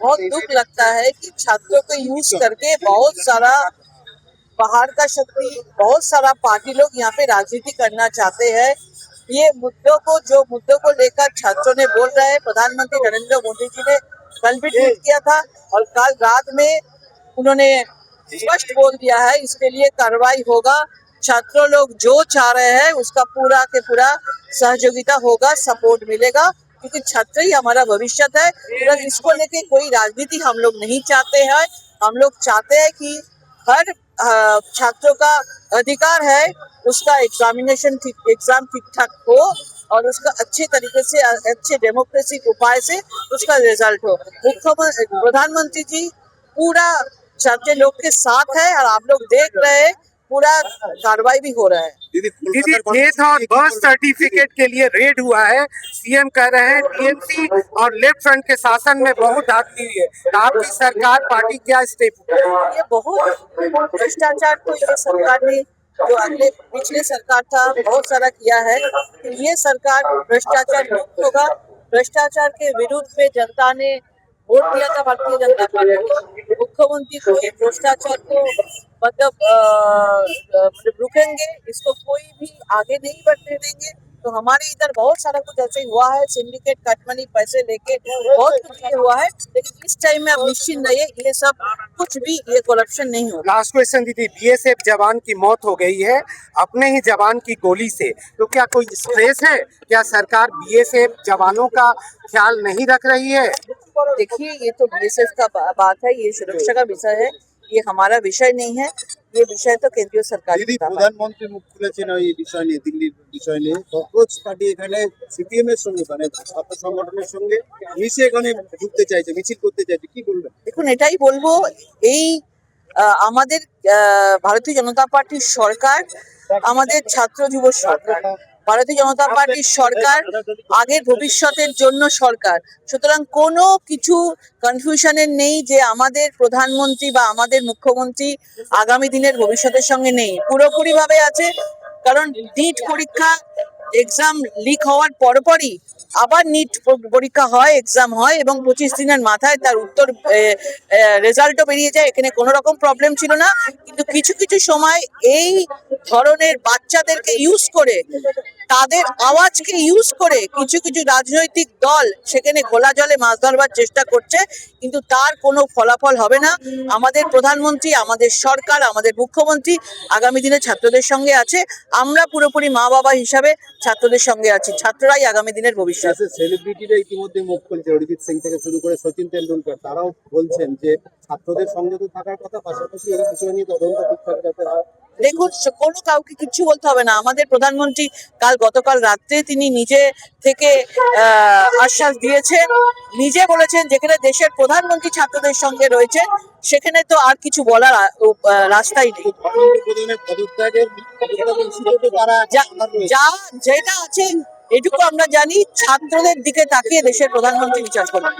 बहुत दुख लगता है कि छात्रों को यूज करके बहुत सारा बाहर का शक्ति, बहुत सारा पार्टी लोग यहाँ पे राजनीति करना चाहते हैं। ये जो मुद्दों को लेकर छात्रों ने बोल रहे हैं, प्रधानमंत्री नरेंद्र मोदी जी ने कल भी ट्वीट किया था और कल रात में उन्होंने स्पष्ट बोल दिया है इसके लिए कार्रवाई होगा। छात्रों लोग जो चाह रहे हैं उसका पूरा के पूरा सहयोगिता होगा, सपोर्ट मिलेगा, क्योंकि छात्र ही हमारा भविष्य है। इसको लेके कोई राजनीति हम लोग नहीं चाहते हैं। हम लोग चाहते हैं कि हर छात्रों का अधिकार है उसका एग्जाम ठीक ठाक हो और उसका अच्छे तरीके से, अच्छे डेमोक्रेटिक उपाय से उसका रिजल्ट हो। प्रधानमंत्री जी पूरा छात्र लोग के साथ है और आप लोग देख रहे हैं पूरा कार्रवाई भी हो रहा है। दीदी डेथ और बर्थ सर्टिफिकेट के लिए रेड हुआ है। सीएम कह रहे हैं टीएमसी और लेफ्ट फ्रंट के शासन में बहुत धांधली हुई है। आपकी सरकार पार्टी क्या स्टेप उठाएगी? ये बहुत भ्रष्टाचार तो ये सरकार ने, जो पिछले सरकार था, बहुत सारा किया है। ये सरकार भ्रष्टाचार मुक्त होगा। भ्रष्टाचार के विरुद्ध में जनता ने वोट दिया था भारतीय जनता पार्टी को। मुख्यमंत्री को भ्रष्टाचार को मतलब रुकेंगे, इसको कोई भी आगे नहीं बढ़ने देंगे। तो हमारे इधर बहुत सारा कुछ ऐसे हुआ है, सिंडिकेट कटमनी पैसे लेके बहुत कुछ ये हुआ है, लेकिन इस टाइम में अब निश्चिंत रहिए, ये सब कुछ भी ये करप्शन नहीं होगा। लास्ट क्वेश्चन दीदी, बीएसएफ जवान की मौत हो गई है अपने ही जवान की गोली से, तो क्या कोई स्ट्रेस है? क्या सरकार बीएसएफ जवानों का ख्याल नहीं रख रही है? देखिए, ये तो बीएसएफ का बात है, ये सुरक्षा का विषय है, ये हमारा विषय नहीं है। ये विषय तो केंद्रीय सरकार দিদি প্রধানমন্ত্রী মুখ খুলেছেন এই বিষয় নিয়ে, দিল্লির বিষয় নিয়ে। কংগ্রেস পার্টি এখানে সিপিএম এর সঙ্গে, মানে ছাত্র সংগঠনের সঙ্গে মিশে এখানে ঢুকতে চাইছে, মিছিল করতে চাইছে, কি বলবেন? দেখুন, এটাই বলবো, এই আমাদের ভারতীয় জনতা পার্টির সরকার আমাদের ছাত্র যুব সরকার। ভারতীয় জনতা পার্টির সরকার আগের ভবিষ্যতের জন্য সরকার। সুতরাং কোনো কিছু কনফিউশনের নেই যে আমাদের প্রধানমন্ত্রী বা আমাদের মুখ্যমন্ত্রী আগামী দিনের ভবিষ্যতের সঙ্গে নেই, পুরোপুরি ভাবে আছে। কারণ নিট পরীক্ষা এক্সাম লিক হওয়ার পরপরই আবার নিট পরীক্ষা হয়, এক্সাম হয় এবং 25 দিনের মাথায় তার উত্তর রেজাল্টও বেরিয়ে যায়। এখানে কোনো রকম প্রবলেম ছিল না, কিন্তু কিছু কিছু সময় এই ধরনের বাচ্চাদেরকে ইউজ করে, তাদের আওয়াজকে ইউজ করে কিছু কিছু রাজনৈতিক দল সেখানে খোলা জলে মাছ ধরবার চেষ্টা করছে, কিন্তু তার কোনো ফলাফল হবে না। আমাদের প্রধানমন্ত্রী, আমাদের সরকার, আমাদের মুখ্যমন্ত্রী আগামী দিনে ছাত্রদের সঙ্গে আছে। আমরা পুরোপুরি মা বাবা হিসাবে ছাত্রদের সঙ্গে আছি। ছাত্ররাই আগামী দিনের ভবিষ্যৎ। সেলিব্রিটিরা ইতিমধ্যে মুখ খুলছে, অরিজিৎ সিং থেকে শুরু করে সচিন তেন্ডুলকর, তারাও বলছেন যে ছাত্রদের সঙ্গে তো থাকার কথা, পাশাপাশি এই বিষয় নিয়ে তদন্ত ঠিকঠাক যাতে হয়। দেখুন, কোনো কাউকে কিচ্ছু বলতে হবে না। আমাদের প্রধানমন্ত্রী গতকাল রাত্রে তিনি নিজে থেকে আশ্বাস দিয়েছেন, নিজে বলেছেন যেখানে দেশের প্রধানমন্ত্রী ছাত্রদের সঙ্গে রয়েছে সেখানে তো আর কিছু বলার রাস্তাই নেই। যেটা আছে এটুকু আমরা জানি, ছাত্রদের দিকে তাকিয়ে দেশের প্রধানমন্ত্রী বিচার করবেন।